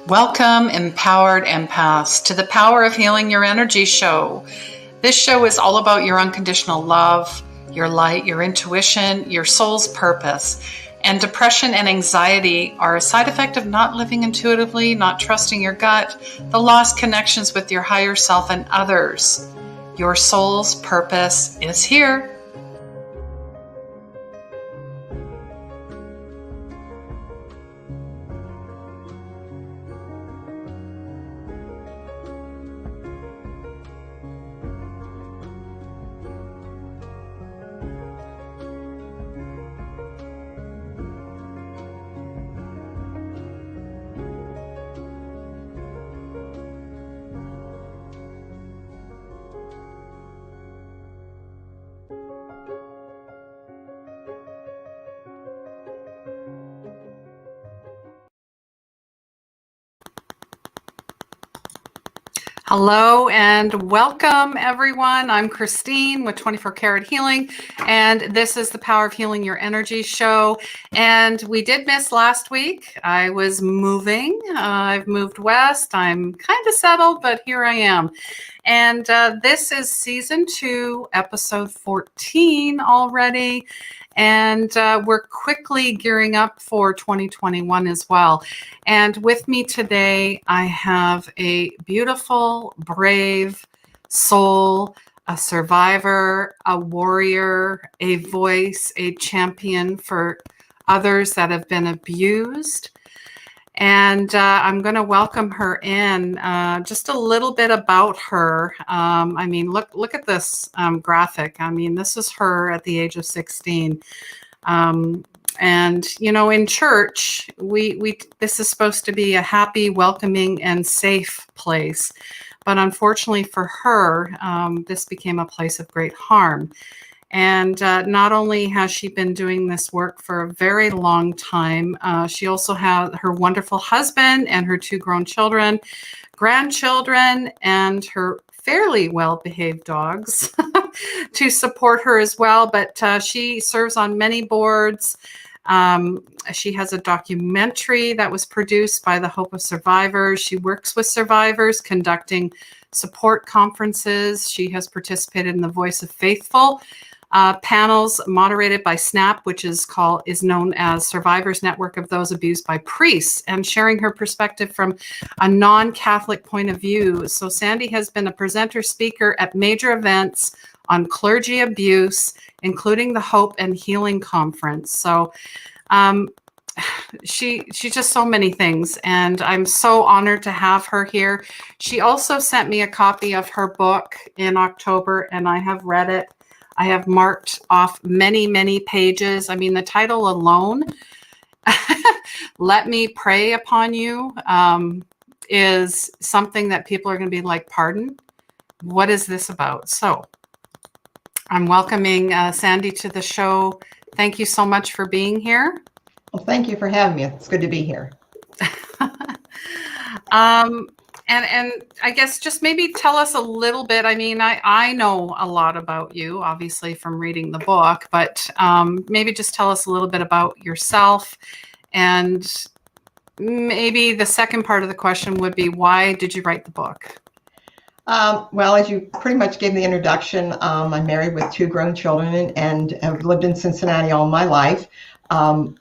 Welcome, empowered empaths, to the Power of Healing Your Energy show. This show is all about your unconditional love, your light, your intuition, your soul's purpose. And depression and anxiety are a side effect of not living intuitively, not trusting your gut, the lost connections with your higher self and others. Your soul's purpose is here. Hello and welcome, everyone. I'm Christine with 24 Karat Healing, and this is the Power of Healing Your Energy show. And we did miss last week. I was moving. I've moved west. I'm kind of settled, but here I am. And this is season 2, episode 14 already. And we're quickly gearing up for 2021 as well. And with me today, I have a beautiful, brave soul, a survivor, a warrior, a voice, a champion for others that have been abused. And I'm going to welcome her in. Just a little bit about her. Look at this graphic. This is her at the age of 16. And in church, we this is supposed to be a happy, welcoming, and safe place. But unfortunately for her, this became a place of great harm. And not only has she been doing this work for a very long time, she also has her wonderful husband and her 2 grown children, grandchildren, and her fairly well-behaved dogs to support her as well. But she serves on many boards. She has a documentary that was produced by the Hope of Survivors. She works with survivors, conducting support conferences. She has participated in the Voice of Faithful panels moderated by SNAP, which is known as Survivors Network of Those Abused by Priests, and sharing her perspective from a non-Catholic point of view. So Sandy has been a presenter speaker at major events on clergy abuse, including the Hope and Healing Conference. So she's just so many things, and I'm so honored to have her here. She also sent me a copy of her book in October, and I have read it. I have marked off many, many pages. The title alone, Let Me Pray Upon You, is something that people are going to be like, pardon? What is this about? So I'm welcoming Sandy to the show. Thank you so much for being here. Well, thank you for having me. It's good to be here. And I guess just maybe tell us a little bit. I know a lot about you, obviously, from reading the book, but maybe just tell us a little bit about yourself. And maybe the second part of the question would be, why did you write the book? Well, as you pretty much gave the introduction, I'm married with 2 grown children and have lived in Cincinnati all my life.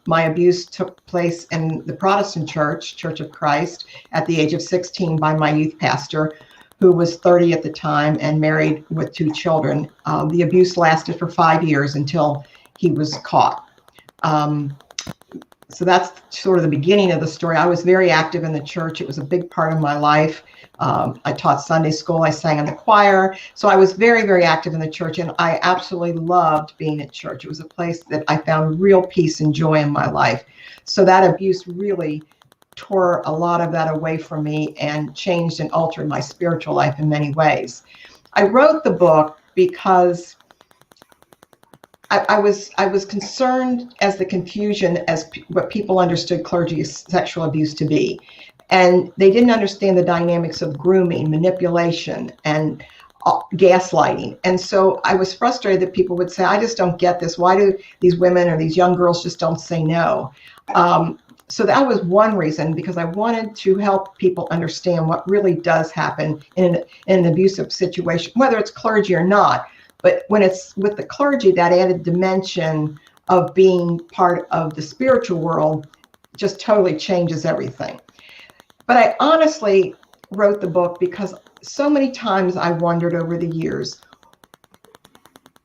My abuse took place in the Protestant Church, Church of Christ, at the age of 16 by my youth pastor, who was 30 at the time and married with 2 children. The abuse lasted for 5 years until he was caught. So that's sort of the beginning of the story. I was very active in the church. It was a big part of my life. I taught Sunday school. I sang in the choir. So I was very, very active in the church, and I absolutely loved being at church. It was a place that I found real peace and joy in my life. So that abuse really tore a lot of that away from me and changed and altered my spiritual life in many ways. I wrote the book because I was concerned as the confusion as what people understood clergy sexual abuse to be. And they didn't understand the dynamics of grooming, manipulation, and gaslighting. And so I was frustrated that people would say, I just don't get this. Why do these women or these young girls just don't say no? So that was one reason, because I wanted to help people understand what really does happen in an abusive situation, whether it's clergy or not. But when it's with the clergy, that added dimension of being part of the spiritual world just totally changes everything. But I honestly wrote the book because so many times I wondered over the years,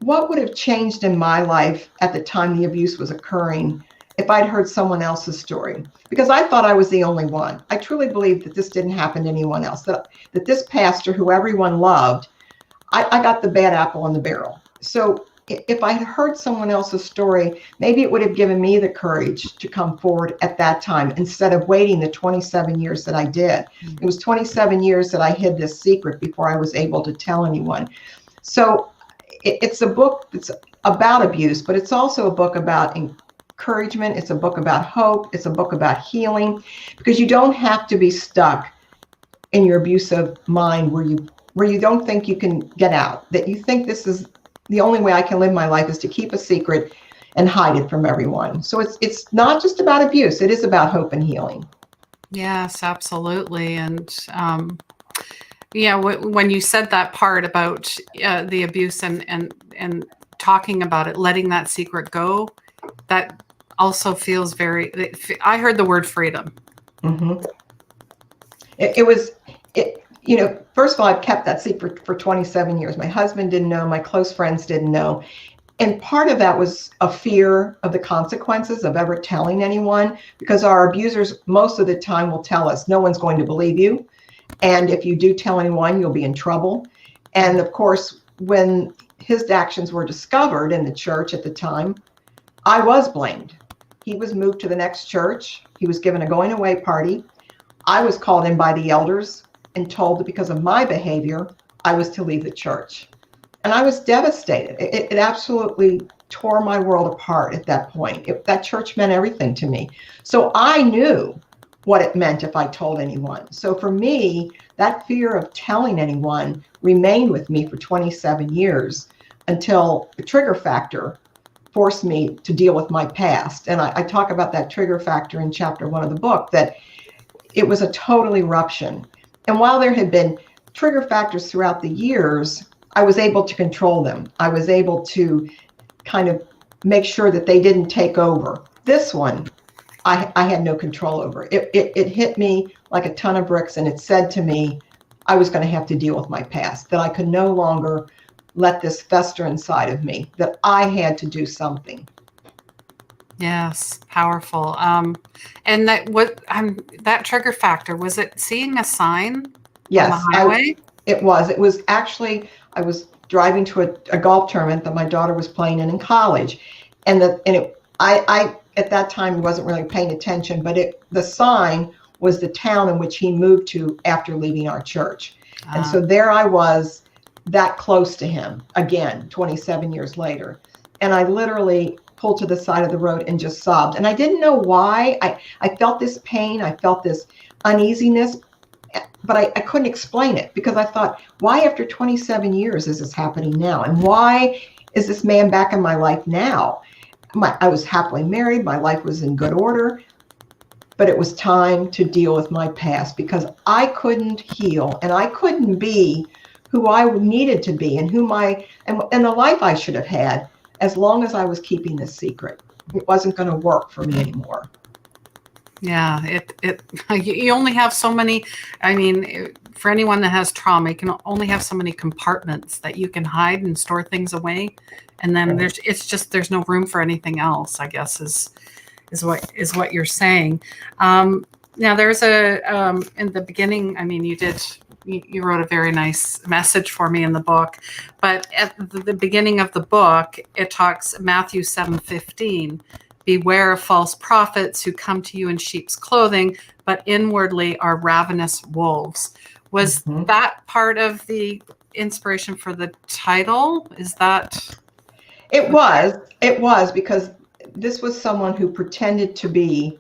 what would have changed in my life at the time the abuse was occurring if I'd heard someone else's story? Because I thought I was the only one. I truly believed that this didn't happen to anyone else, that this pastor, who everyone loved, I got the bad apple in the barrel. So if I had heard someone else's story, maybe it would have given me the courage to come forward at that time instead of waiting the 27 years that I did. It was 27 years that I hid this secret before I was able to tell anyone. So it's a book that's about abuse, but it's also a book about encouragement. It's a book about hope. It's a book about healing, because you don't have to be stuck in your abusive mind where you don't think you can get out, that you think this is the only way I can live my life is to keep a secret and hide it from everyone. So it's not just about abuse. It is about hope and healing. Yes, absolutely. And when you said that part about the abuse and talking about it, letting that secret go, that also feels I heard the word freedom. Mm-hmm. First of all, I've kept that secret for 27 years. My husband didn't know, my close friends didn't know. And part of that was a fear of the consequences of ever telling anyone, because our abusers most of the time will tell us, no one's going to believe you. And if you do tell anyone, you'll be in trouble. And of course, when his actions were discovered in the church at the time, I was blamed. He was moved to the next church. He was given a going away party. I was called in by the elders and told that because of my behavior, I was to leave the church. And I was devastated. It absolutely tore my world apart at that point. That church meant everything to me. So I knew what it meant if I told anyone. So for me, that fear of telling anyone remained with me for 27 years until the trigger factor forced me to deal with my past. And I talk about that trigger factor in chapter 1 of the book, that it was a total eruption. And while there had been trigger factors throughout the years, I was able to control them. I was able to kind of make sure that they didn't take over. This one, I had no control over. It hit me like a ton of bricks, and it said to me, I was going to have to deal with my past, that I could no longer let this fester inside of me, that I had to do something. Yes, powerful. And that trigger factor, was it seeing a sign Yes, on the highway? It was actually, I was driving to a golf tournament that my daughter was playing in college, I at that time wasn't really paying attention, but the sign was the town in which he moved to after leaving our church. And so there I was, that close to him again, 27 years later. And I literally pulled to the side of the road and just sobbed. And I didn't know why. I felt this pain. I felt this uneasiness, but I couldn't explain it, because I thought, why after 27 years is this happening now? And why is this man back in my life now? I was happily married. My life was in good order, but it was time to deal with my past, because I couldn't heal and I couldn't be who I needed to be and and the life I should have had as long as I was keeping this secret. It wasn't going to work for me anymore. Yeah, you only have so many. I mean, for anyone that has trauma, you can only have so many compartments that you can hide and store things away, and then there's no room for anything else, I guess is what you're saying. Now there's in the beginning, I mean, you wrote a very nice message for me in the book, but at the beginning of the book, it talks Matthew 7:15. Beware of false prophets who come to you in sheep's clothing, but inwardly are ravenous wolves. Was that part of the inspiration for the title? Is that? It was, because this was someone who pretended to be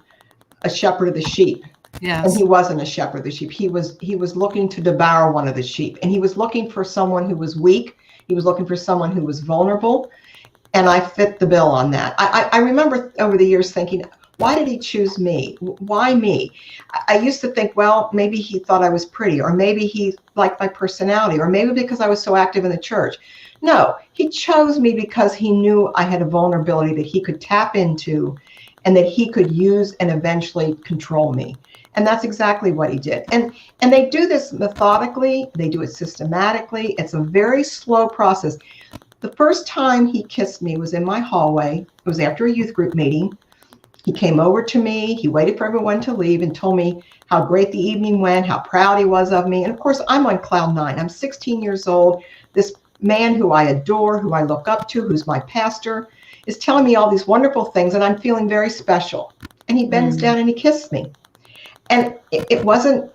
a shepherd of the sheep. Yes. And he wasn't a shepherd of the sheep. He was looking to devour one of the sheep. And he was looking for someone who was weak. He was looking for someone who was vulnerable. And I fit the bill on that. I remember over the years thinking, Why did he choose me? Why me? I used to think, well, maybe he thought I was pretty, or maybe he liked my personality, or maybe because I was so active in the church. No, he chose me because he knew I had a vulnerability that he could tap into and that he could use and eventually control me. And that's exactly what he did. And they do this methodically, they do it systematically. It's a very slow process. The first time he kissed me was in my hallway. It was after a youth group meeting. He came over to me, he waited for everyone to leave and told me how great the evening went, how proud he was of me. And of course, I'm on cloud nine. I'm 16 years old. This man who I adore, who I look up to, who's my pastor, is telling me all these wonderful things, and I'm feeling very special. And he bends down and he kissed me. And it wasn't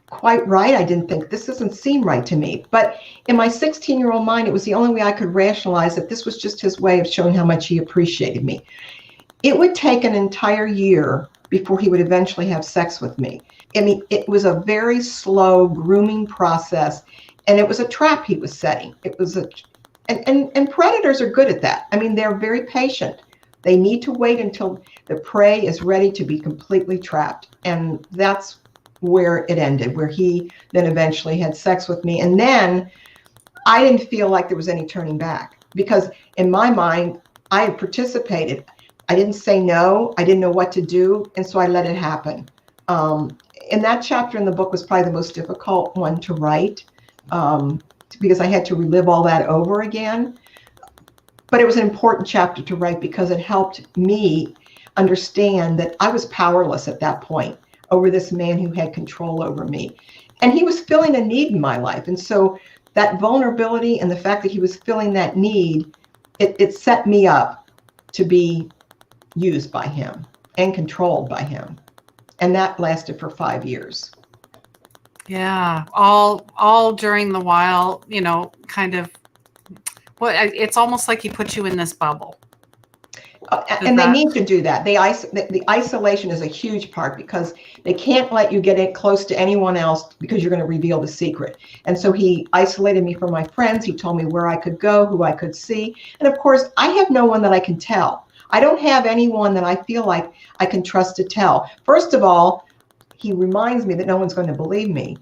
quite right. I didn't think, this doesn't seem right to me. But in my 16-year-old mind, it was the only way I could rationalize that this was just his way of showing how much he appreciated me. It would take an entire year before he would eventually have sex with me. I mean, it was a very slow grooming process, and it was a trap he was setting. It was and predators are good at that. I mean, they're very patient. They need to wait until the prey is ready to be completely trapped. And that's where it ended, where he then eventually had sex with me. And then I didn't feel like there was any turning back, because in my mind, I had participated. I didn't say no. I didn't know what to do. And so I let it happen. And that chapter in the book was probably the most difficult one to write, because I had to relive all that over again. But it was an important chapter to write because it helped me understand that I was powerless at that point over this man who had control over me. And he was filling a need in my life. And so that vulnerability and the fact that he was filling that need, it set me up to be used by him and controlled by him. And that lasted for 5 years. Yeah, all during the while, kind of, it's almost like he put you in this bubble. And they need to do that. The isolation is a huge part, because they can't let you get close to anyone else because you're going to reveal the secret. And so he isolated me from my friends. He told me where I could go, who I could see. And of course, I have no one that I can tell. I don't have anyone that I feel like I can trust to tell. First of all, he reminds me that no one's going to believe me.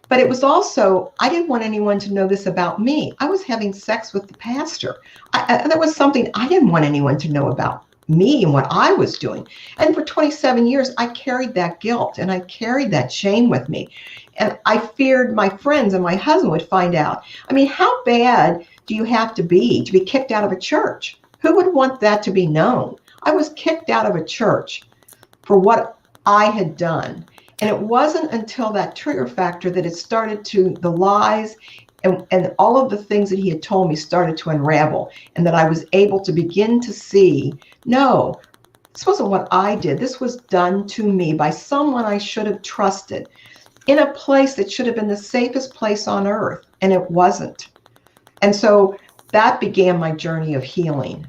But it was also, I didn't want anyone to know this about me. I was having sex with the pastor. That was something I didn't want anyone to know about me and what I was doing. And for 27 years, I carried that guilt and I carried that shame with me. And I feared my friends and my husband would find out. I mean, how bad do you have to be kicked out of a church? Who would want that to be known? I was kicked out of a church for what I had done. And it wasn't until that trigger factor that it started the lies and all of the things that he had told me started to unravel, and that I was able to begin to see, no, this wasn't what I did. This was done to me by someone I should have trusted in a place that should have been the safest place on earth, and it wasn't. And so that began my journey of healing,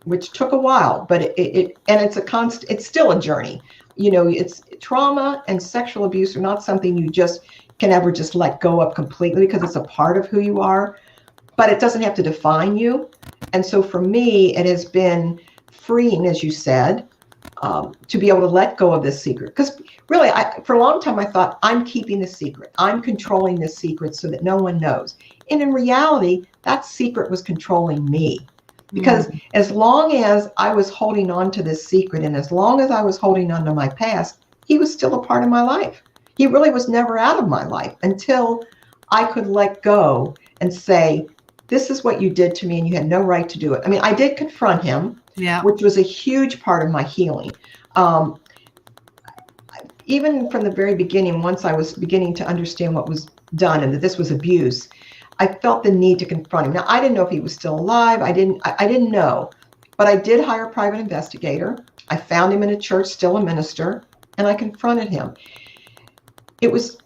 which took a while, but it's still a journey. It's trauma and sexual abuse are not something you just can ever just let go of completely, because it's a part of who you are, but it doesn't have to define you. And so for me, it has been freeing, as you said, to be able to let go of this secret. Because really, for a long time, I thought, I'm keeping the secret. I'm controlling this secret so that no one knows. And in reality, that secret was controlling me. Because as long as I was holding on to this secret, and as long as I was holding on to my past, he was still a part of my life. He really was never out of my life until I could let go and say, this is what you did to me and you had no right to do it. I mean, I did confront him, which was a huge part of my healing. Even from the very beginning, once I was beginning to understand what was done and that this was abuse, I felt the need to confront him. Now, I didn't know if he was still alive. I didn't know, but I did hire a private investigator. I found him in a church, still a minister, and I confronted him. It was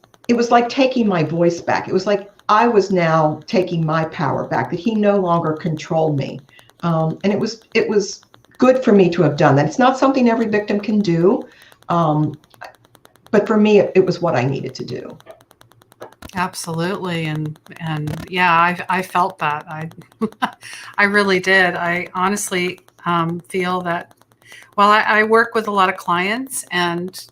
like taking my voice back. It was like I was now taking my power back, that he no longer controlled me. And it was good for me to have done that. It's not something every victim can do, but for me, it was what I needed to do. Absolutely. And yeah, I felt that. I really did. I honestly feel that Well, I work with a lot of clients, and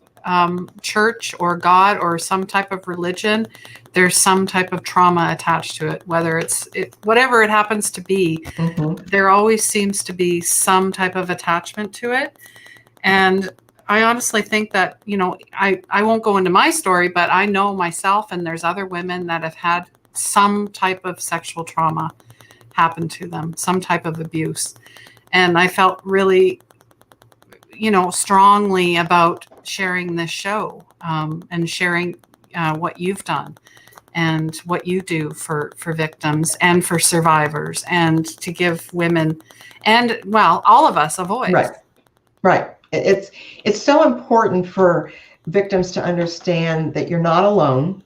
church or God or some type of religion, there's some type of trauma attached to it, whether whatever it happens to be. There always seems to be some type of attachment to it. And I honestly think that, I won't go into my story, but I know myself, and there's other women that have had some type of sexual trauma happen to them, some type of abuse. And I felt really, strongly about sharing this show, and sharing what you've done and what you do for victims and for survivors, and to give women and, well, all of us a voice. Right. It's so important for victims to understand that you're not alone,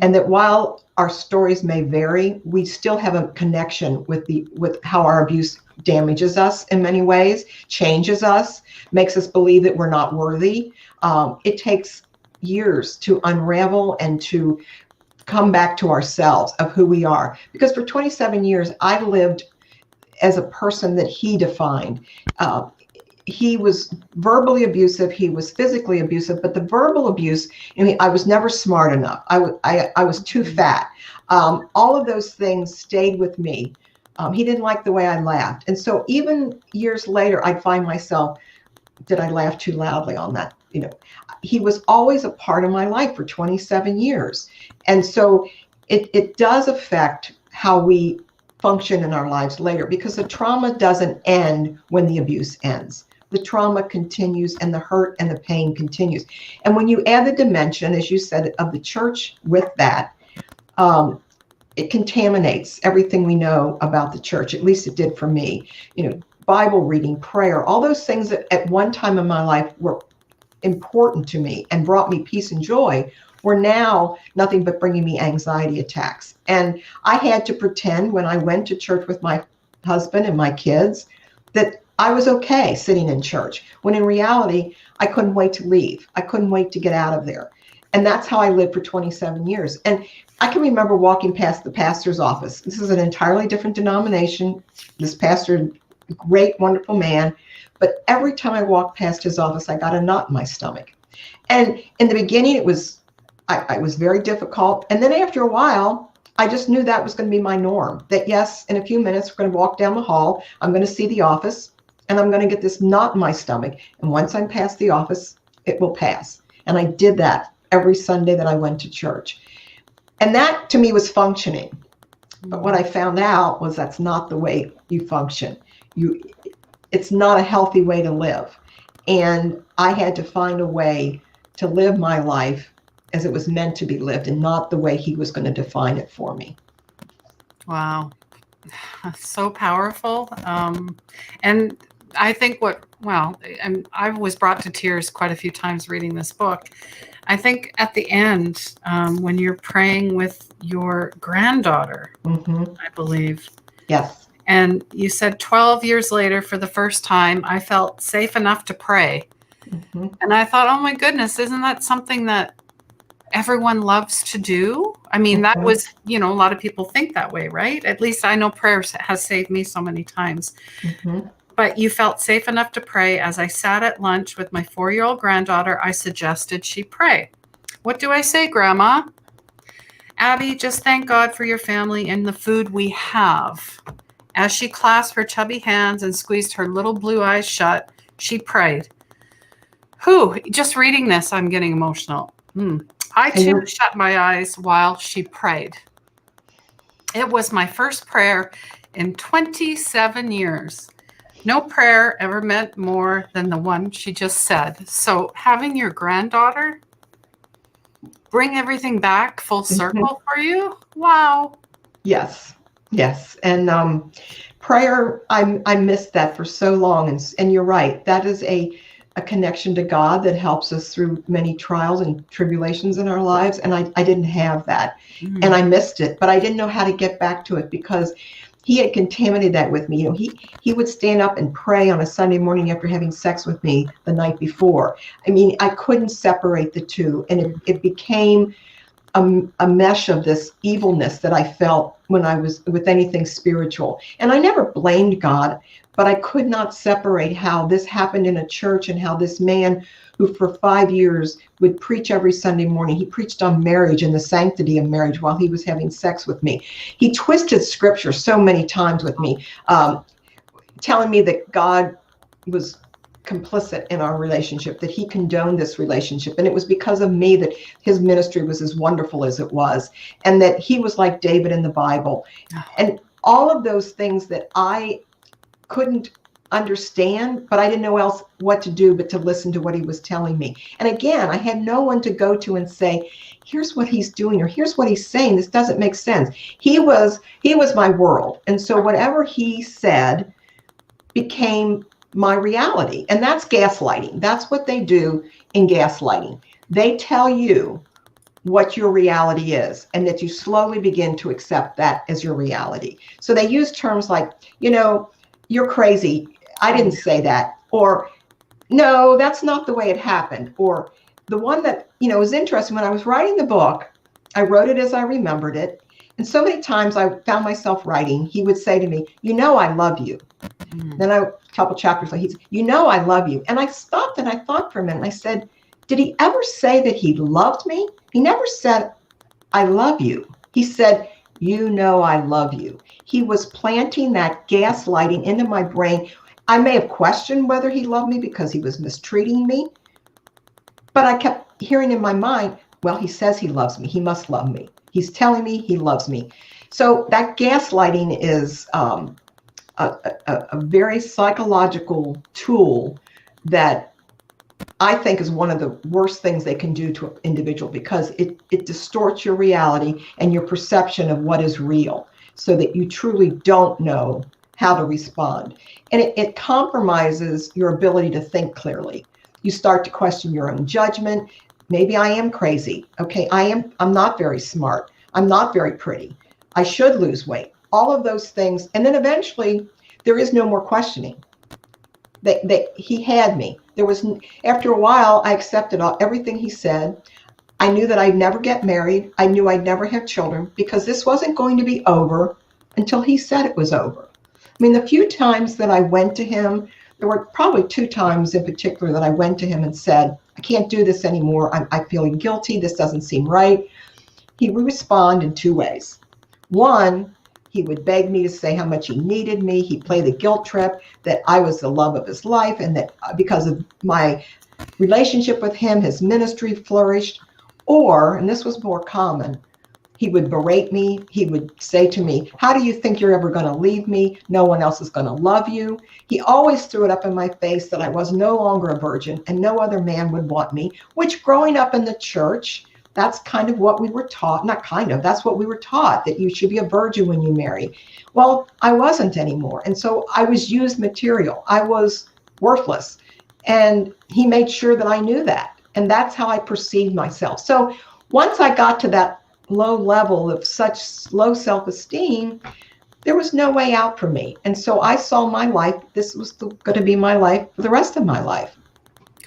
and that while our stories may vary, we still have a connection with how our abuse damages us in many ways, changes us, makes us believe that we're not worthy. It takes years to unravel and to come back to ourselves of who we are. Because for 27 years, I lived as a person that he defined. He was verbally abusive. He was physically abusive, but the verbal abuse, I was never smart enough. I was too fat. All of those things stayed with me. He didn't like the way I laughed. And so even years later, I'd find myself, did I laugh too loudly on that? He was always a part of my life for 27 years. And so it does affect how we function in our lives later, because the trauma doesn't end when the abuse ends. The trauma continues, and the hurt and the pain continues. And when you add the dimension, as you said, of the church with that, it contaminates everything we know about the church. At least it did for me. Bible reading, prayer, all those things that at one time in my life were important to me and brought me peace and joy were now nothing but bringing me anxiety attacks. And I had to pretend when I went to church with my husband and my kids that I was okay sitting in church, when in reality, I couldn't wait to leave. I couldn't wait to get out of there. And that's how I lived for 27 years. And I can remember walking past the pastor's office. This is an entirely different denomination. This pastor, great, wonderful man. But every time I walked past his office, I got a knot in my stomach. And in the beginning, it was very difficult. And then after a while, I just knew that was going to be my norm. That yes, in a few minutes, we're going to walk down the hall. I'm going to see the office, and I'm going to get this knot in my stomach. And once I'm past the office, it will pass. And I did that every Sunday that I went to church. And that to me was functioning. But what I found out was that's not the way you function. It's not a healthy way to live. And I had to find a way to live my life as it was meant to be lived, and not the way he was going to define it for me. Wow. So powerful. And I think I was brought to tears quite a few times reading this book. I think at the end, when you're praying with your granddaughter, I believe. Yes. And you said 12 years later, for the first time, I felt safe enough to pray. And I thought, oh my goodness, isn't that something that everyone loves to do? I mean, that was, a lot of people think that way, right? At least I know prayer has saved me so many times. But you felt safe enough to pray. As I sat at lunch with my 4-year-old granddaughter, I suggested she pray. What do I say, Grandma? Abby, just thank God for your family and the food we have. As she clasped her chubby hands and squeezed her little blue eyes shut, she prayed. Just reading this, I'm getting emotional. I too shut my eyes while she prayed. It was my first prayer in 27 years. No prayer ever meant more than the one she just said. So having your granddaughter bring everything back full circle for you, wow. Yes. And prayer, I missed that for so long. And you're right. That is a connection to God that helps us through many trials and tribulations in our lives. And I didn't have that. And I missed it, but I didn't know how to get back to it because he had contaminated that with me. He would stand up and pray on a Sunday morning after having sex with me the night before. I mean, I couldn't separate the two. And it became a mesh of this evilness that I felt when I was with anything spiritual. And I never blamed God, but I could not separate how this happened in a church and how this man who for 5 years would preach every Sunday morning. He preached on marriage and the sanctity of marriage while he was having sex with me. He twisted scripture so many times with me, telling me that God was complicit in our relationship, that he condoned this relationship. And it was because of me that his ministry was as wonderful as it was, and that he was like David in the Bible. And all of those things that I couldn't understand, but I didn't know else what to do but to listen to what he was telling me. And again, I had no one to go to and say, here's what he's doing, or here's what he's saying. This doesn't make sense. He was my world. And so whatever he said became my reality. And that's gaslighting. That's what they do in gaslighting. They tell you what your reality is, and that you slowly begin to accept that as your reality. So they use terms like, you're crazy. I didn't say that. Or, no, that's not the way it happened. Or the one that, was interesting, when I was writing the book, I wrote it as I remembered it. And so many times I found myself writing, he would say to me, I love you. Then a couple chapters later, he said, I love you. And I stopped and I thought for a minute. And I said, did he ever say that he loved me? He never said, I love you. He said, I love you. He was planting that gaslighting into my brain. I may have questioned whether he loved me because he was mistreating me, but I kept hearing in my mind, well, he says he loves me. He must love me. He's telling me he loves me. So that gaslighting is a very psychological tool that I think is one of the worst things they can do to an individual, because it distorts your reality and your perception of what is real, so that you truly don't know how to respond. And it compromises your ability to think clearly. You start to question your own judgment. Maybe I am crazy. Okay, I'm not very smart. I'm not very pretty. I should lose weight. All of those things. And then eventually there is no more questioning. He had me. After a while, I accepted everything he said. I knew that I'd never get married. I knew I'd never have children, because this wasn't going to be over until he said it was over. I mean, the few times that I went to him, there were probably 2 times in particular that I went to him and said, I can't do this anymore. I'm feeling guilty. This doesn't seem right. He would respond in 2 ways. One, he would beg me to say how much he needed me. He'd play the guilt trip that I was the love of his life, and that because of my relationship with him, his ministry flourished. Or, and this was more common, he would berate me. He would say to me, how do you think you're ever going to leave me? No one else is going to love you. He always threw it up in my face that I was no longer a virgin and no other man would want me, which growing up in the church, that's kind of what we were taught. That's what we were taught, that you should be a virgin when you marry. Well, I wasn't anymore. And so I was used material. I was worthless. And he made sure that I knew that. And that's how I perceived myself. So once I got to that low level of such low self-esteem, there was no way out for me. And so I saw my life. This was going to be my life for the rest of my life.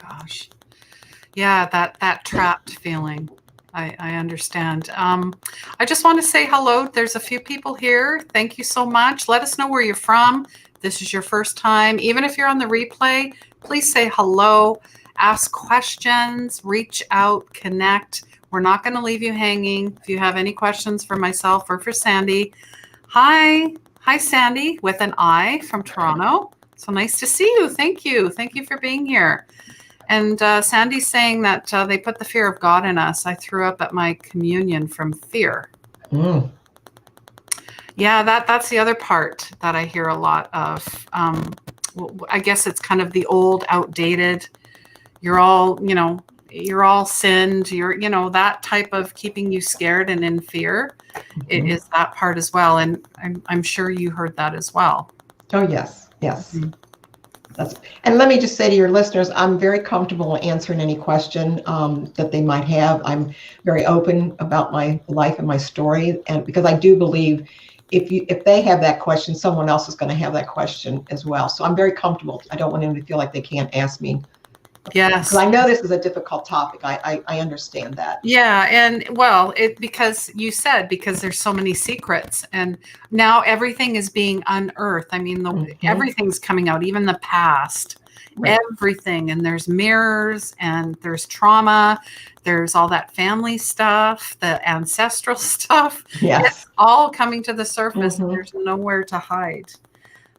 Gosh. Yeah, that trapped feeling. I understand. I just want to say hello. There's a few people here. Thank you so much. Let us know where you're from. This is your first time. Even if you're on the replay, please say hello, ask questions, reach out, connect. We're not going to leave you hanging. If you have any questions for myself or for Sandy, hi, Sandy, with an I from Toronto. So nice to see you. Thank you. Thank you for being here. And Sandy's saying that they put the fear of God in us. I threw up at my communion from fear. Yeah, that's the other part that I hear a lot of. I guess it's kind of the old, outdated. You're all sinned. You're, that type of keeping you scared and in fear. It is that part as well. And I'm sure you heard that as well. Oh, yes. And let me just say to your listeners, I'm very comfortable answering any question that they might have. I'm very open about my life and my story, and because I do believe if they have that question, someone else is going to have that question as well. So I'm very comfortable. I don't want them to feel like they can't ask me Yes. Because I know this is a difficult topic. I understand that. Yeah, and well, because you said because there's so many secrets, and now everything is being unearthed. I mean, everything's coming out, even the past, Right. everything. And there's mirrors, and there's trauma, there's all that family stuff, the ancestral stuff. Yes. It's all coming to the surface. And there's nowhere to hide.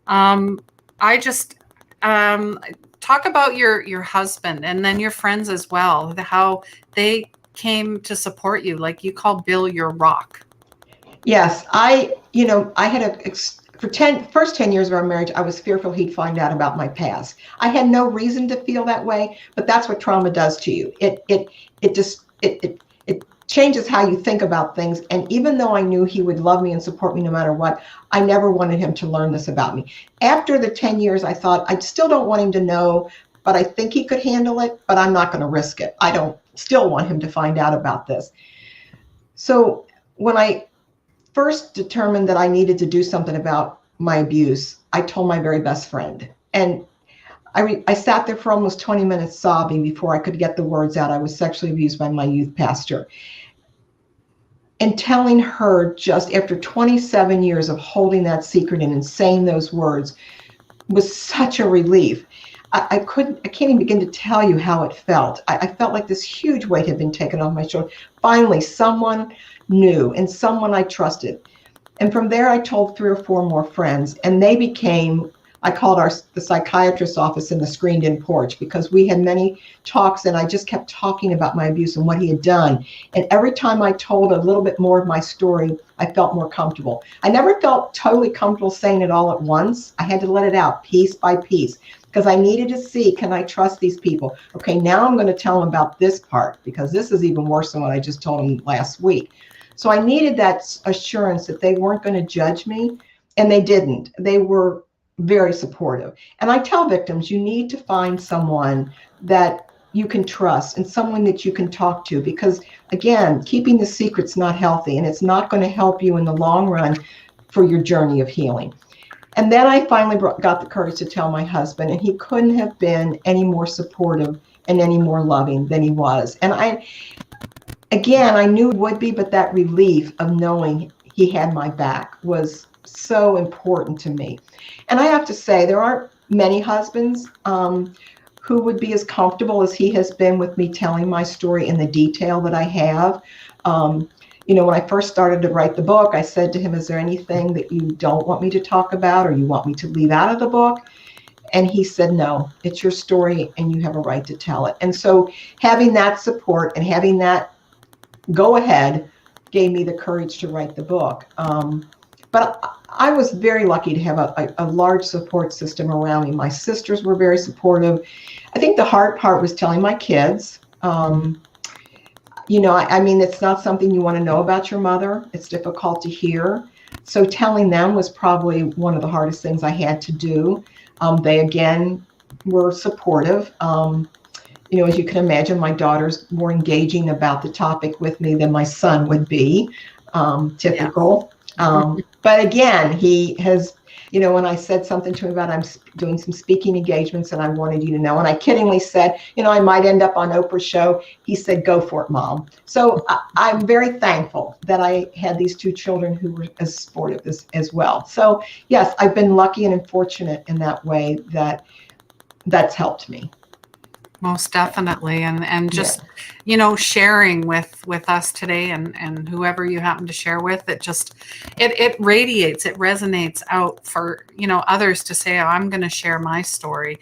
I just talk about your husband and then your friends as well, how they came to support you. Like you call Bill your rock. Yes, I had for first 10 years of our marriage, I was fearful he'd find out about my past. I had no reason to feel that way, but that's what trauma does to you. It changes how you think about things. And even though I knew he would love me and support me no matter what, I never wanted him to learn this about me. After the 10 years, I thought, I still don't want him to know, but I think he could handle it, but I'm not going to risk it. I don't still want him to find out about this. So when I first determined that I needed to do something about my abuse, I told my very best friend. And I sat there for almost 20 minutes sobbing before I could get the words out. I was sexually abused by my youth pastor. And telling her, just after 27 years of holding that secret and saying those words, was such a relief. I can't even begin to tell you how it felt. I felt like this huge weight had been taken off my shoulder. Finally, someone knew and someone I trusted. And from there, I told 3 or 4 more friends, and they became, I called the psychiatrist's office in the screened-in porch, because we had many talks, and I just kept talking about my abuse and what he had done. And every time I told a little bit more of my story, I felt more comfortable. I never felt totally comfortable saying it all at once. I had to let it out piece by piece, because I needed to see, can I trust these people? Okay, now I'm going to tell them about this part, because this is even worse than what I just told them last week. So I needed that assurance that they weren't going to judge me, and they didn't. They were very supportive. And I tell victims, you need to find someone that you can trust and someone that you can talk to, because again, keeping the secret's not healthy, and it's not going to help you in the long run for your journey of healing. And then I finally got the courage to tell my husband, and he couldn't have been any more supportive and any more loving than he was. And I knew it would be, but that relief of knowing he had my back was so important to me. And I have to say, there aren't many husbands who would be as comfortable as he has been with me telling my story in the detail that I have. When I first started to write the book, I said to him, is there anything that you don't want me to talk about or you want me to leave out of the book? And he said, no, it's your story and you have a right to tell it. And so having that support and having that go ahead gave me the courage to write the book. But I was very lucky to have a large support system around me. My sisters were very supportive. I think the hard part was telling my kids. It's not something you want to know about your mother. It's difficult to hear. So telling them was probably one of the hardest things I had to do. They, again, were supportive. As you can imagine, my daughter's more engaging about the topic with me than my son would be, typical. Yeah. But again, he has, when I said something to him about I'm doing some speaking engagements and I wanted you to know, and I kiddingly said, I might end up on Oprah's show. He said, go for it, Mom. So I'm very thankful that I had these 2 children who were as supportive as well. So yes, I've been lucky and fortunate in that way that's helped me. Most definitely. And just, sharing with us today and whoever you happen to share with, it radiates, it resonates out for, others to say, oh, I'm going to share my story.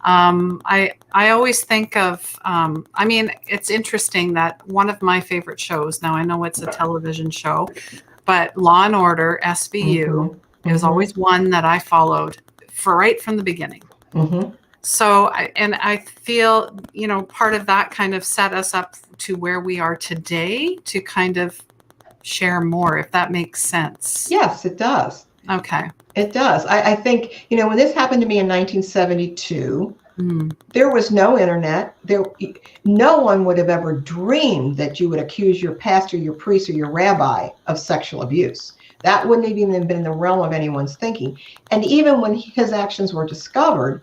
I always think of, it's interesting that one of my favorite shows, now I know it's a television show, but Law and Order, SVU, is always one that I followed right from the beginning. Mm-hmm. So, I feel, part of that kind of set us up to where we are today to kind of share more, if that makes sense. Yes, it does. Okay. It does. I think, when this happened to me in 1972, there was no internet. No one would have ever dreamed that you would accuse your pastor, your priest, or your rabbi of sexual abuse. That wouldn't have even been in the realm of anyone's thinking. And even when his actions were discovered,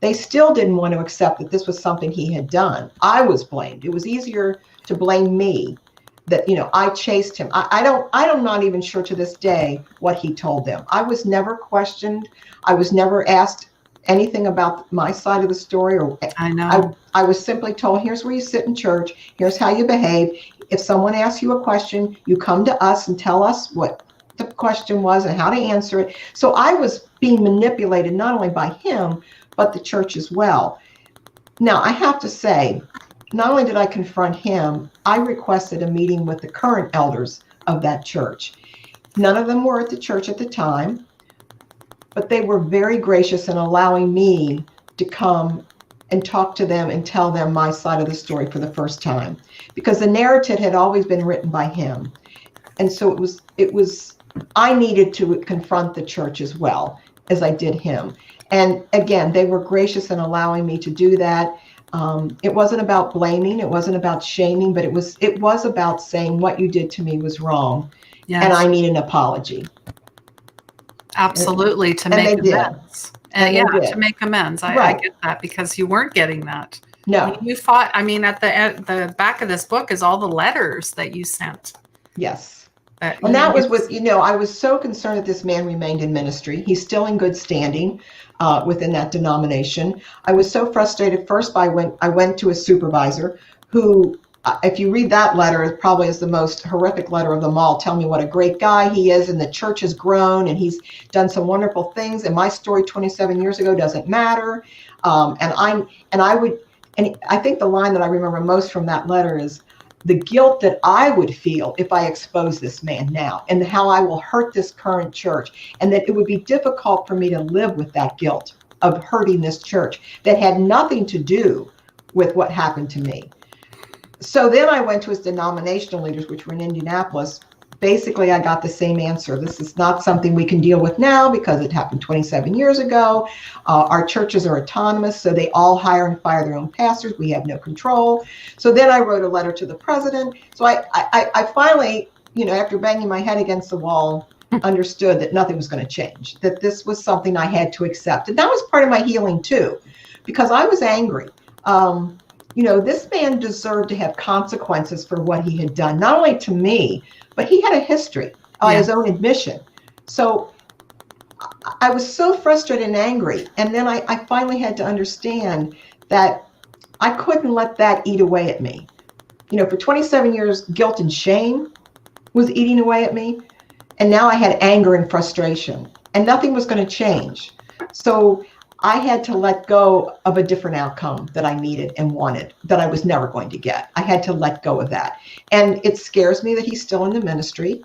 they still didn't want to accept that this was something he had done. I was blamed. It was easier to blame me that, I chased him. I'm not even sure to this day what he told them. I was never questioned. I was never asked anything about my side of the story. Or I know. I was simply told, here's where you sit in church. Here's how you behave. If someone asks you a question, you come to us and tell us what the question was and how to answer it. So I was being manipulated not only by him, but the church as well. Now, I have to say, not only did I confront him, I requested a meeting with the current elders of that church. None of them were at the church at the time, but they were very gracious in allowing me to come and talk to them and tell them my side of the story for the first time, because the narrative had always been written by him. And so it was I needed to confront the church as well as I did him. And again, they were gracious in allowing me to do that. It wasn't about blaming, it wasn't about shaming, but it was about saying what you did to me was wrong. Yes. And I need an apology. Absolutely, to make amends. To make amends. I get that, because you weren't getting that. No. You fought. I mean, at the back of this book is all the letters that you sent. Yes. And that was with, I was so concerned that this man remained in ministry. He's still in good standing within that denomination. I was so frustrated. First, I went to a supervisor who, if you read that letter, it probably is the most horrific letter of them all. Tell me what a great guy he is, and the church has grown, and he's done some wonderful things, and my story 27 years ago doesn't matter. And I think the line that I remember most from that letter is the guilt that I would feel if I expose this man now, and how I will hurt this current church, and that it would be difficult for me to live with that guilt of hurting this church that had nothing to do with what happened to me. So then I went to his denominational leaders, which were in Indianapolis. Basically, I got the same answer. This is not something we can deal with now because it happened 27 years ago. Our churches are autonomous, so they all hire and fire their own pastors. We have no control. So then I wrote a letter to the president. So I finally, after banging my head against the wall, understood that nothing was going to change, that this was something I had to accept. And that was part of my healing too, because I was angry. This man deserved to have consequences for what he had done, not only to me, but he had a history on his own admission. So I was so frustrated and angry. And then I finally had to understand that I couldn't let that eat away at me. For 27 years, guilt and shame was eating away at me. And now I had anger and frustration, and nothing was going to change. So I had to let go of a different outcome that I needed and wanted that I was never going to get. I had to let go of that. And it scares me that he's still in the ministry.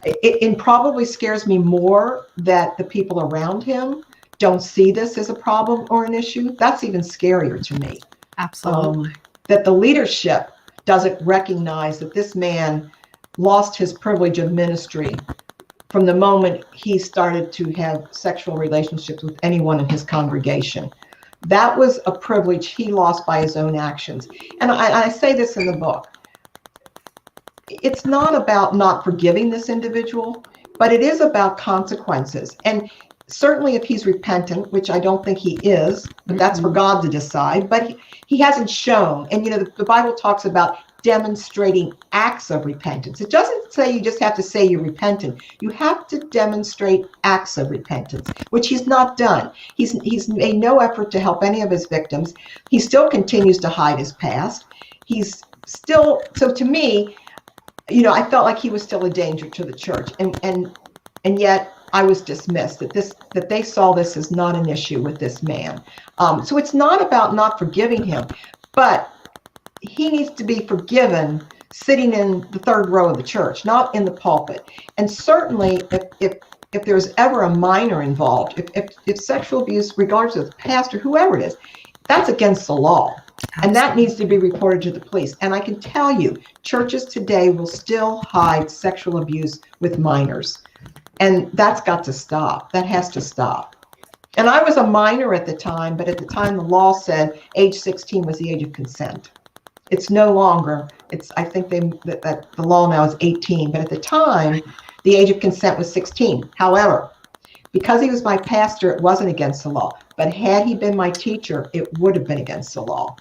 It probably scares me more that the people around him don't see this as a problem or an issue. That's even scarier to me. Absolutely. That the leadership doesn't recognize that this man lost his privilege of ministry from the moment he started to have sexual relationships with anyone in his congregation. That was a privilege he lost by his own actions. And I say this in the book. It's not about not forgiving this individual, but it is about consequences. And certainly if he's repentant, which I don't think he is, but that's for God to decide, but he hasn't shown. And, the Bible talks about demonstrating acts of repentance. It doesn't say you just have to say you're repentant. You have to demonstrate acts of repentance, which he's not done. He's made no effort to help any of his victims. He still continues to hide his past. He's still, so to me, I felt like he was still a danger to the church, and yet I was dismissed, that they saw this as not an issue with this man. So it's not about not forgiving him, but he needs to be forgiven sitting in the third row of the church, not in the pulpit. And certainly if there's ever a minor involved, if sexual abuse, regardless of the pastor, whoever it is, that's against the law. Absolutely. And that needs to be reported to the police. And I can tell you, churches today will still hide sexual abuse with minors. And that's got to stop. That has to stop. And I was a minor at the time, but at the time the law said age 16 was the age of consent. It's no longer. I think that the law now is 18, but at the time, the age of consent was 16. However, Because he was my pastor, it wasn't against the law. But had he been my teacher, it would have been against the law.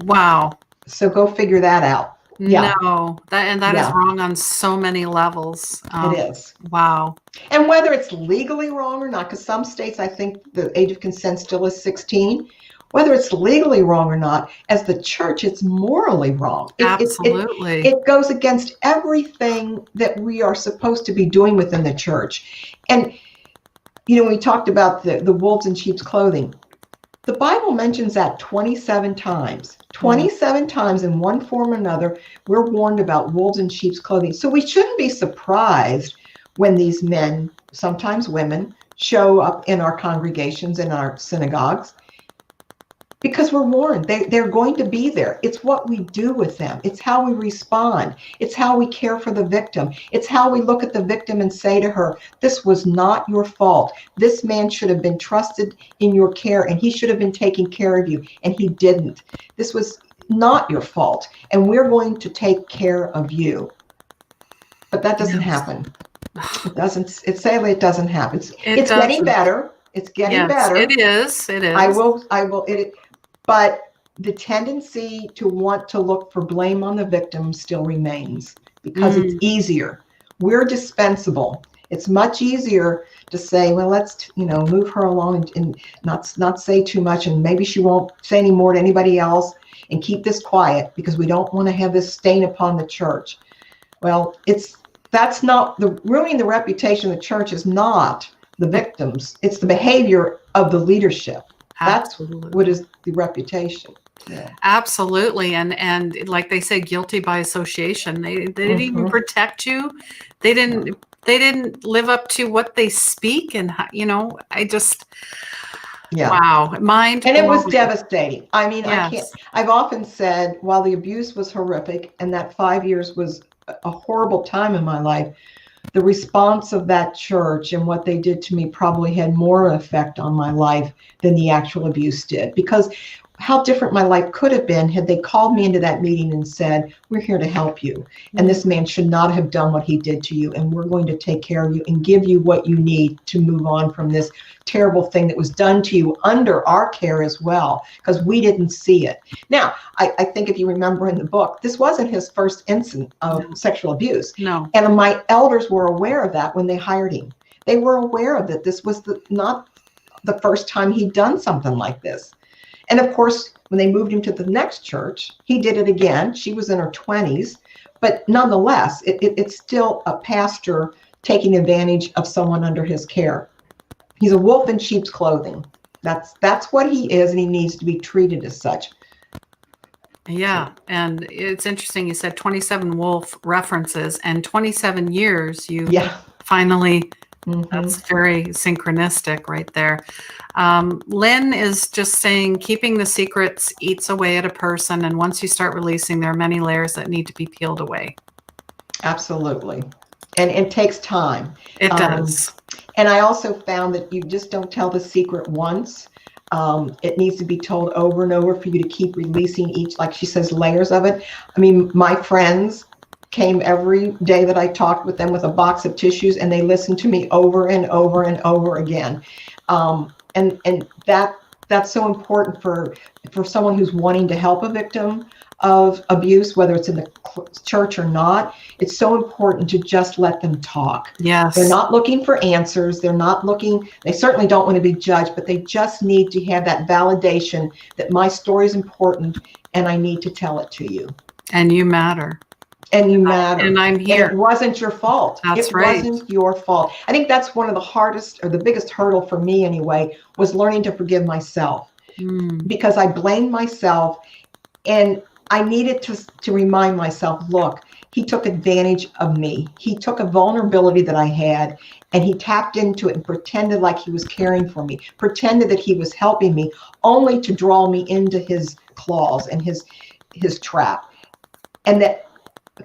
Wow. So go figure that out. Yeah. No, that is Yeah. wrong on so many levels. It is. Wow. And whether it's legally wrong or not, because some states, I think the age of consent still is 16, whether it's legally wrong or not, as the church, it's morally wrong. Absolutely. It goes against everything that we are supposed to be doing within the church. And, we talked about the wolves in sheep's clothing. The Bible mentions that 27 times. 27 times in one form or another, we're warned about wolves in sheep's clothing. So we shouldn't be surprised when these men, sometimes women, show up in our congregations, in our synagogues, because we're warned. They're going to be there. It's what we do with them. It's how we respond. It's how we care for the victim. It's how we look at the victim and say to her, this was not your fault. This man should have been trusted in your care, and he should have been taking care of you, and he didn't. This was not your fault, and we're going to take care of you. But that doesn't happen. It doesn't. Sadly, it doesn't happen. It's getting better. It's getting better. It is. I will. But the tendency to want to look for blame on the victim still remains, because it's easier. We're dispensable. It's much easier to say, well, let's, move her along and not say too much, and maybe she won't say any more to anybody else, and keep this quiet because we don't want to have this stain upon the church. Well, that's not ruining the reputation of the church is not the victims. It's the behavior of the leadership. Absolutely. That's what is the reputation. Yeah. Absolutely. And like they say, guilty by association. They didn't even protect you. They didn't live up to what they speak. And, wow. Mind. And it was devastating. I mean, yes. I've often said, while the abuse was horrific and that 5 years was a horrible time in my life, the response of that church and what they did to me probably had more effect on my life than the actual abuse did. Because how different my life could have been had they called me into that meeting and said, we're here to help you. And this man should not have done what he did to you. And we're going to take care of you and give you what you need to move on from this terrible thing that was done to you under our care as well, because we didn't see it. Now, I think if you remember in the book, this wasn't his first incident of sexual abuse. No. And my elders were aware of that when they hired him. They were aware of that. This was not the first time he'd done something like this. And of course, when they moved him to the next church, he did it again. She was in her 20s, but nonetheless, it's still a pastor taking advantage of someone under his care. He's a wolf in sheep's clothing. That's what he is, and he needs to be treated as such. Yeah, and it's interesting. You said 27 wolf references and 27 years. You finally. That's very synchronistic right there. Lynn is just saying, keeping the secrets eats away at a person. And once you start releasing, there are many layers that need to be peeled away. Absolutely. And it takes time. It does. And I also found that you just don't tell the secret once. It needs to be told over and over for you to keep releasing each, like she says, layers of it. I mean, my friends came every day that I talked with them with a box of tissues, and they listened to me over and over and over again. And that's so important for someone who's wanting to help a victim of abuse, whether it's in the church or not. It's so important to just let them talk. Yes. They're not looking for answers. They certainly don't want to be judged, but they just need to have that validation that my story is important and I need to tell it to you. And you matter. And you matter. And I'm here. And it wasn't your fault. That's right. It wasn't your fault. I think that's one of the hardest, or the biggest hurdle for me anyway, was learning to forgive myself. Because I blamed myself, and I needed to remind myself, look, he took advantage of me. He took a vulnerability that I had, and he tapped into it and pretended like he was caring for me, pretended that he was helping me, only to draw me into his claws and his trap. And that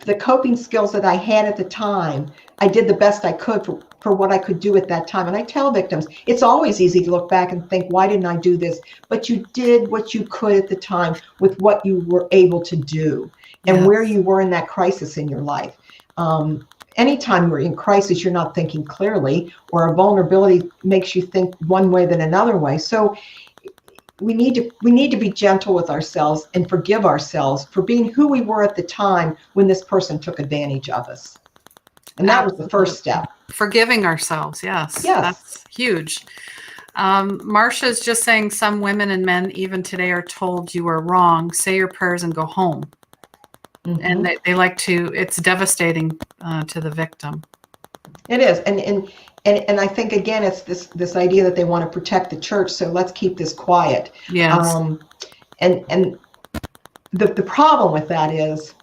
the coping skills that I had at the time, I did the best I could for what I could do at that time. And I tell victims, it's always easy to look back and think, why didn't I do this? But you did what you could at the time with what you were able to do and where you were in that crisis in your life. anytime we're in crisis, you're not thinking clearly, or a vulnerability makes you think one way than another way. So we need to be gentle with ourselves and forgive ourselves for being who we were at the time when this person took advantage of us. And that was the first step. Forgiving ourselves. Yes. Yes. That's huge. Marcia's just saying some women and men even today are told you are wrong, say your prayers and go home. Mm-hmm. And they like to, it's devastating to the victim. It is. And I think, again, it's this idea that they want to protect the church. So let's keep this quiet. Yes. And the problem with that is,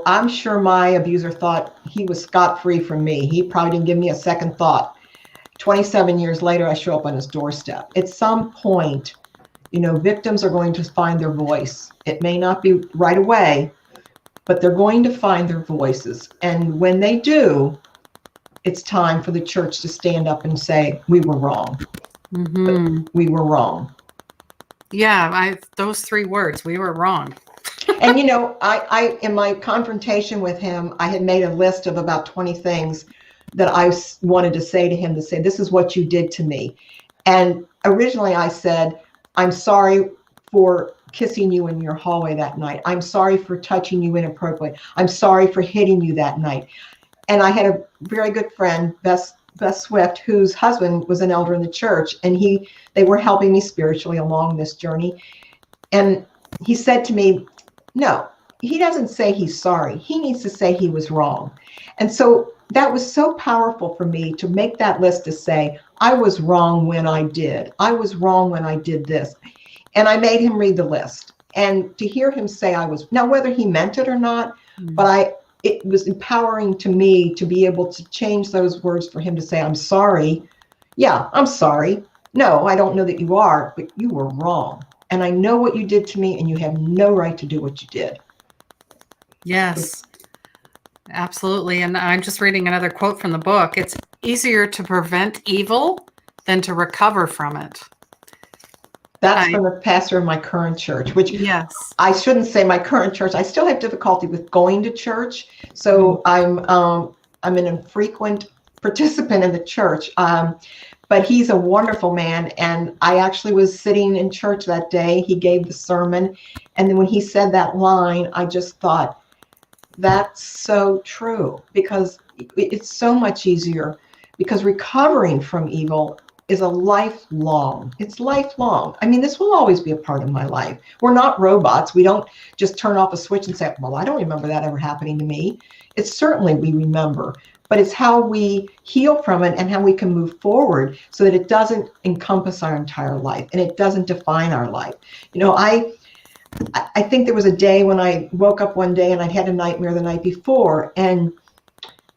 I'm sure my abuser thought he was scot-free from me. He probably didn't give me a second thought. 27 years later, I show up on his doorstep. At some point, victims are going to find their voice. It may not be right away, but they're going to find their voices. And when they do, it's time for the church to stand up and say, we were wrong. Mm-hmm. We were wrong. Yeah, those 3 words, we were wrong. And, I in my confrontation with him, I had made a list of about 20 things that I wanted to say to him, to say, this is what you did to me. And originally I said, I'm sorry for kissing you in your hallway that night. I'm sorry for touching you inappropriately. I'm sorry for hitting you that night. And I had a very good friend, Bess Swift, whose husband was an elder in the church, and they were helping me spiritually along this journey. And he said to me, no, he doesn't say he's sorry. He needs to say he was wrong. And so that was so powerful for me to make that list, to say, I was wrong when I did. I was wrong when I did this. And I made him read the list. And to hear him say I was, now whether he meant it or not, but it was empowering to me to be able to change those words for him to say, I'm sorry. Yeah, I'm sorry. No, I don't know that you are, but you were wrong. And I know what you did to me, and you have no right to do what you did. Yes, absolutely. And I'm just reading another quote from the book. It's easier to prevent evil than to recover from it. That's from the pastor of my current church, which, yes, I shouldn't say my current church. I still have difficulty with going to church. So I'm an infrequent participant in the church. But he's a wonderful man. And I actually was sitting in church that day. He gave the sermon. And then when he said that line, I just thought, that's so true, because it's so much easier, because recovering from evil is a lifelong. It's lifelong. I mean, this will always be a part of my life. We're not robots. We don't just turn off a switch and say, well, I don't remember that ever happening to me. It's certainly we remember, but it's how we heal from it and how we can move forward so that it doesn't encompass our entire life and it doesn't define our life. I think there was a day when I woke up one day and I'd had a nightmare the night before, and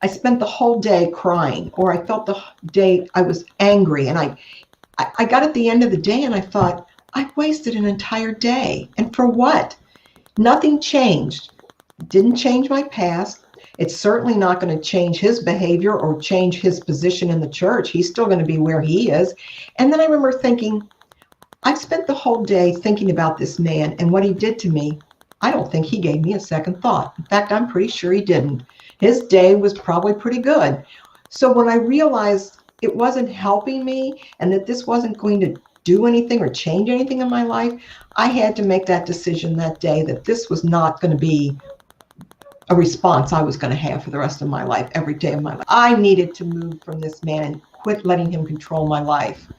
I spent the whole day crying, or I felt the day I was angry. And I got at the end of the day and I thought, I wasted an entire day. And for what? Nothing changed. It didn't change my past. It's certainly not going to change his behavior or change his position in the church. He's still going to be where he is. And then I remember thinking, I've spent the whole day thinking about this man and what he did to me. I don't think he gave me a second thought. In fact, I'm pretty sure he didn't. His day was probably pretty good. So when I realized it wasn't helping me and that this wasn't going to do anything or change anything in my life, I had to make that decision that day that this was not going to be a response I was going to have for the rest of my life, every day of my life. I needed to move from this man and quit letting him control my life.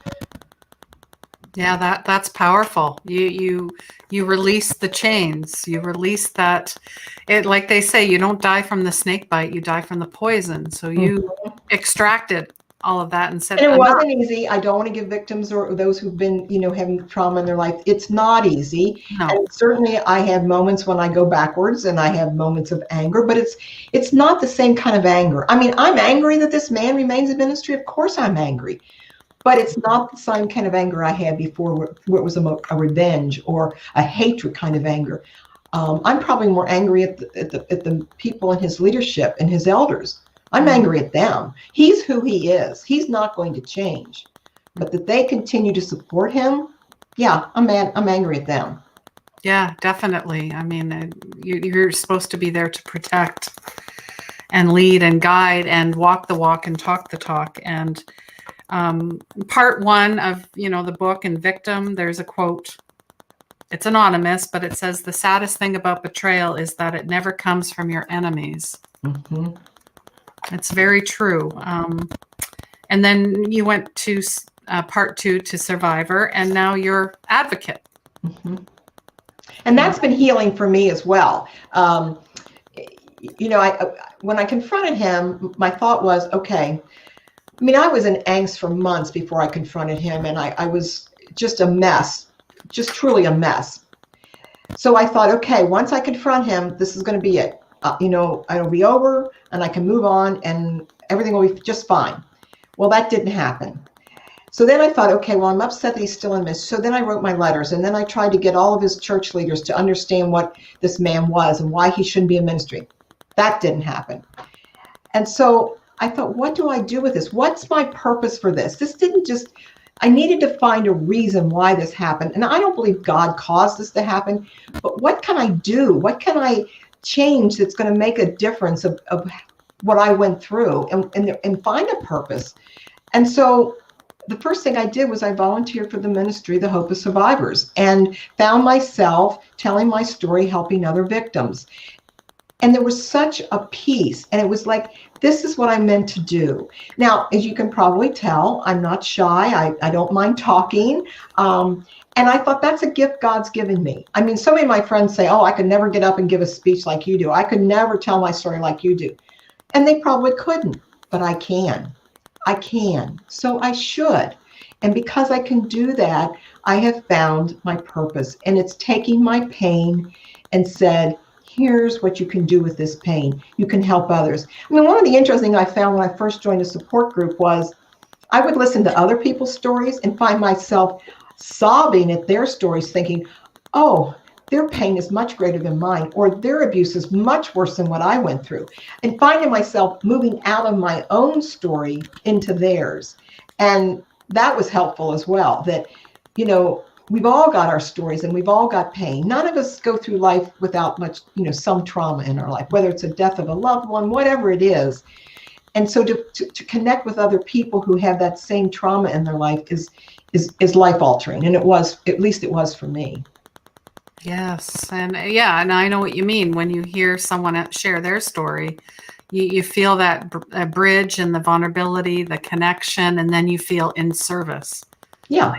Yeah, that's powerful. You release the chains. You release that. It, like they say, you don't die from the snake bite. You die from the poison. So you extracted all of that and said, and it wasn't easy. I don't want to give victims or those who've been, having trauma in their life. It's not easy. No. And certainly I have moments when I go backwards and I have moments of anger, but it's not the same kind of anger. I mean, I'm angry that this man remains in ministry. Of course I'm angry. But it's not the same kind of anger I had before, where it was a revenge or a hatred kind of anger. I'm probably more angry at the people in his leadership and his elders. I'm angry at them. He's who he is. He's not going to change. But that they continue to support him, yeah, I'm angry at them. Yeah, definitely. I mean, you're supposed to be there to protect. and lead and guide and walk the walk and talk the talk. And part one of, the book and Victim, there's a quote. It's anonymous, but it says, "The saddest thing about betrayal is that it never comes from your enemies." Mm-hmm. It's very true. And then you went to part two, to Survivor, and now you're Advocate. Mm-hmm. And that's been healing for me as well. When I confronted him, my thought was, okay, I was in angst for months before I confronted him, and I was just a mess, just truly a mess. So I thought, okay, once I confront him, this is going to be it. It'll be over, and I can move on, and everything will be just fine. Well, that didn't happen. So then I thought, okay, well, I'm upset that he's still in this. So then I wrote my letters, and then I tried to get all of his church leaders to understand what this man was and why he shouldn't be in ministry. That didn't happen. And so I thought, what do I do with this? What's my purpose for this? I needed to find a reason why this happened. And I don't believe God caused this to happen, but what can I do? What can I change that's going to make a difference of what I went through and find a purpose? And so the first thing I did was I volunteered for the ministry, The Hope of Survivors, and found myself telling my story, helping other victims. And there was such a peace, and it was like, this is what I'm meant to do. Now, as you can probably tell, I'm not shy. I don't mind talking. And I thought, that's a gift God's given me. So many of my friends say, oh, I could never get up and give a speech like you do. I could never tell my story like you do. And they probably couldn't, but I can. So I should. And because I can do that, I have found my purpose. And it's taking my pain and said, here's what you can do with this pain. You can help others. One of the interesting things I found when I first joined a support group was I would listen to other people's stories and find myself sobbing at their stories, thinking, oh, their pain is much greater than mine, or their abuse is much worse than what I went through, and finding myself moving out of my own story into theirs. And that was helpful as well, that, we've all got our stories and we've all got pain. None of us go through life without much, some trauma in our life, whether it's a death of a loved one, whatever it is. And so to connect with other people who have that same trauma in their life is life altering. And it was, at least it was for me. Yes. And and I know what you mean. When you hear someone share their story, you feel that bridge and the vulnerability, the connection, and then you feel in service. Yeah.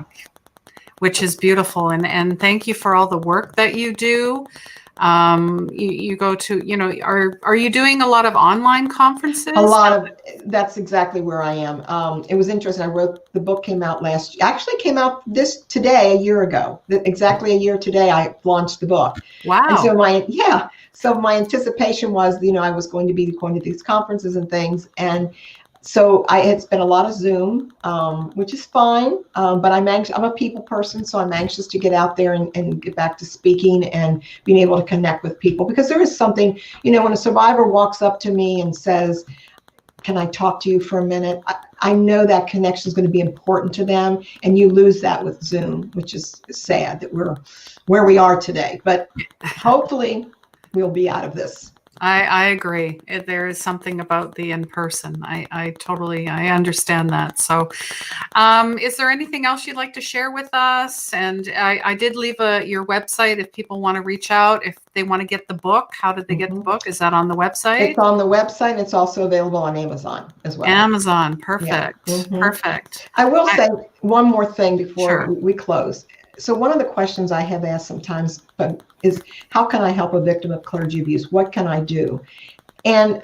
Which is beautiful. And thank you for all the work that you do. You go to, are you doing a lot of online conferences? That's exactly where I am. It was interesting. The book came out came out today, a year ago, exactly a year today, I launched the book. Wow. And so my anticipation was, I was going to be going to these conferences and things. And so I had spent a lot of Zoom, which is fine, but I'm a people person, so I'm anxious to get out there and get back to speaking and being able to connect with people. Because there is something, when a survivor walks up to me and says, can I talk to you for a minute? I know that connection is going to be important to them, and you lose that with Zoom, which is sad that we're where we are today. But hopefully we'll be out of this. I agree. There is something about the in-person. I understand that. So is there anything else you'd like to share with us? And I did leave your website if people want to reach out, if they want to get the book. How did they get the book? Is that on the website? It's on the website. It's also available on Amazon as well. Amazon. Perfect. Yeah. Mm-hmm. Perfect. I will say one more thing before Sure. we close. So one of the questions I have asked sometimes is, how can I help a victim of clergy abuse? What can I do? And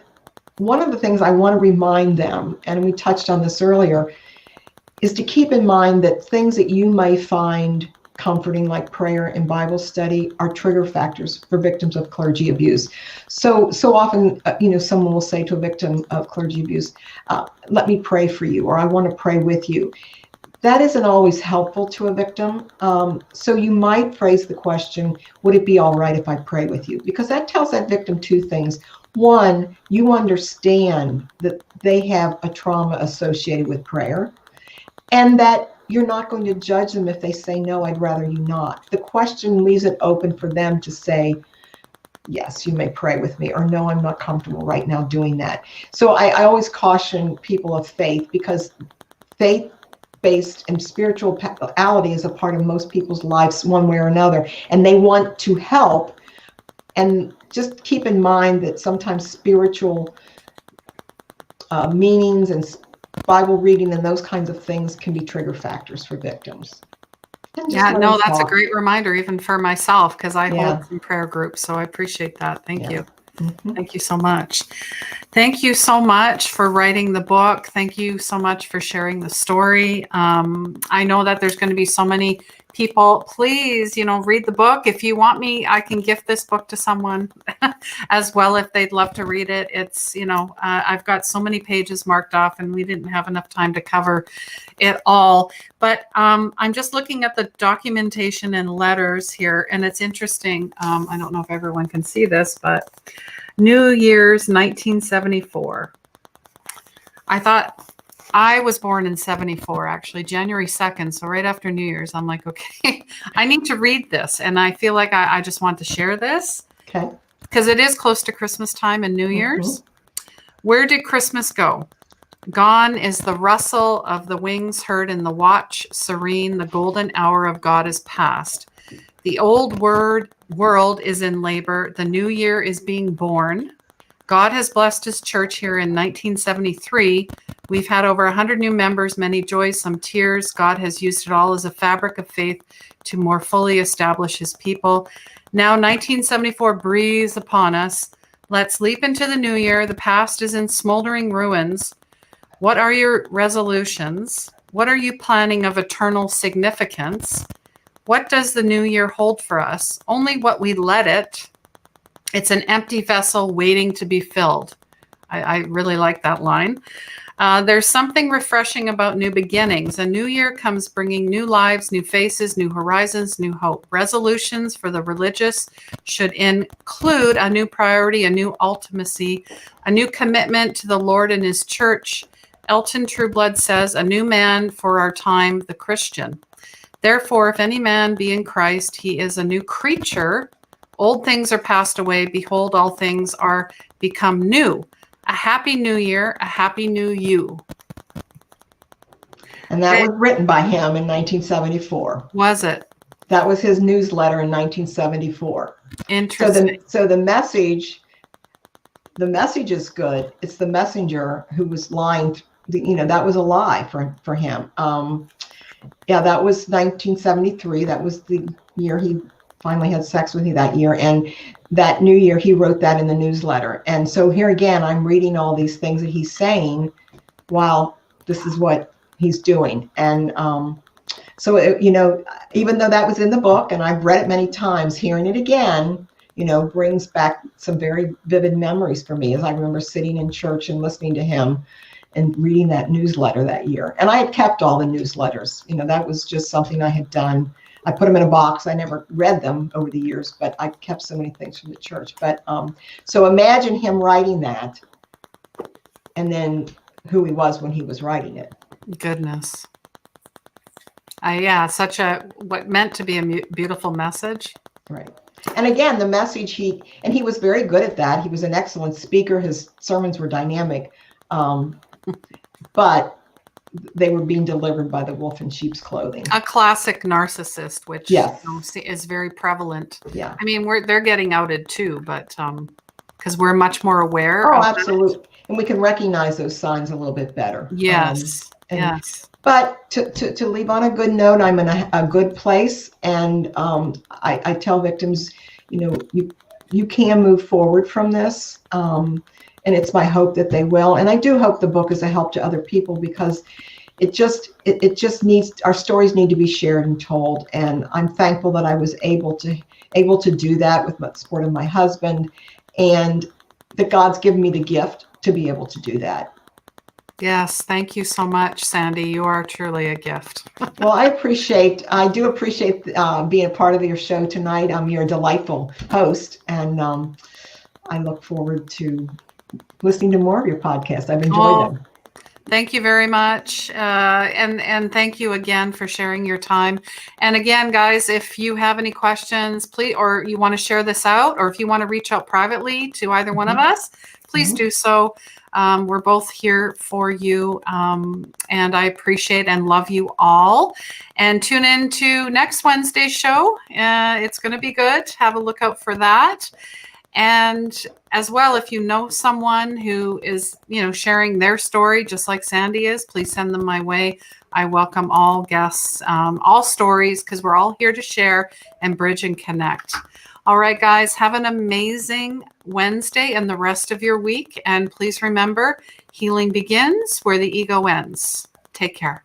one of the things I want to remind them, and we touched on this earlier, is to keep in mind that things that you may find comforting, like prayer and Bible study, are trigger factors for victims of clergy abuse. So often, someone will say to a victim of clergy abuse, let me pray for you, or I want to pray with you. That isn't always helpful to a victim. So you might phrase the question, would it be all right if I pray with you? Because that tells that victim two things. One, you understand that they have a trauma associated with prayer, and that you're not going to judge them if they say, no, I'd rather you not. The question leaves it open for them to say, yes, you may pray with me, or no, I'm not comfortable right now doing that. So I always caution people of faith, because faith-based and spirituality is a part of most people's lives one way or another, and they want to help. And just keep in mind that sometimes spiritual meanings and Bible reading and those kinds of things can be trigger factors for victims. Yeah, no, that's a great reminder, even for myself, because I Yeah. hold some prayer groups. So I appreciate that. Thank you. Mhm. Thank you so much. Thank you so much for writing the book. Thank you so much for sharing the story. I know that there's going to be so many people. Please, read the book. If you want me, I can gift this book to someone as well if they'd love to read it. It's, I've got so many pages marked off, and we didn't have enough time to cover it all. But I'm just looking at the documentation and letters here, and it's interesting. I don't know if everyone can see this, but New Year's 1974. I thought I was born in 74, actually, January 2nd. So right after New Year's, I'm like, okay, I need to read this. And I feel like I just want to share this. Okay. Because it is close to Christmas time and New Year's. Where did Christmas go? Gone is the rustle of the wings heard in the watch serene. The golden hour of God is past. The old world is in labor. The new year is being born. God has blessed his church here in 1973. We've had over 100 new members, many joys, some tears. God has used it all as a fabric of faith to more fully establish his people. Now 1974 breathes upon us. Let's leap into the new year. The past is in smoldering ruins. What are your resolutions? What are you planning of eternal significance? What does the new year hold for us? Only what we let it. It's an empty vessel waiting to be filled. I really like that line. There's something refreshing about new beginnings. A new year comes bringing new lives, new faces, new horizons, new hope. Resolutions for the religious should include a new priority, a new ultimacy, a new commitment to the Lord and his church. Elton Trueblood says, a new man for our time, the Christian. Therefore, if any man be in Christ, he is a new creature. Old things are passed away. Behold, all things are become new. A happy new year, a happy new you. And that was written by him in 1974. Was it? That was his newsletter in 1974. Interesting. So the message is good. It's the messenger who was lying. That was a lie for him. Yeah, that was 1973. That was the year he finally had sex with me that year. And that new year, he wrote that in the newsletter. And so here again, I'm reading all these things that he's saying while this is what he's doing. And so, even though that was in the book and I've read it many times, hearing it again, brings back some very vivid memories for me, as I remember sitting in church and listening to him and reading that newsletter that year. And I had kept all the newsletters. That was just something I had done. I put them in a box. I never read them over the years, but I kept so many things from the church. But so imagine him writing that, and then who he was when he was writing it. Goodness. Such what meant to be a beautiful message. Right. And again, the message he was very good at that. He was an excellent speaker. His sermons were dynamic. But they were being delivered by the wolf in sheep's clothing. A classic narcissist, which yes. Is very prevalent. Yeah. I mean, they're getting outed too, but because we're much more aware. Oh, absolutely. And we can recognize those signs a little bit better. Yes. Yes. But to leave on a good note, I'm in a good place. And I tell victims, you can move forward from this. And it's my hope that they will. And I do hope the book is a help to other people, because it just needs, our stories need to be shared and told. And I'm thankful that I was able to do that with the support of my husband, and that God's given me the gift to be able to do that. Yes. Thank you so much, Sandy. You are truly a gift. Well, I do appreciate being a part of your show tonight. You're a delightful host, and I look forward to listening to more of your podcast. I've enjoyed them. Thank you very much. And thank you again for sharing your time. And again, guys, if you have any questions, please, or you want to share this out, or if you want to reach out privately to either one of us, please do so. We're both here for you. And I appreciate and love you all. And tune in to next Wednesday's show. It's going to be good. Have a look out for that. And as well, if you know someone who is, sharing their story, just like Sandy is, please send them my way. I welcome all guests, all stories, because we're all here to share and bridge and connect. All right, guys, have an amazing Wednesday and the rest of your week. And please remember, healing begins where the ego ends. Take care.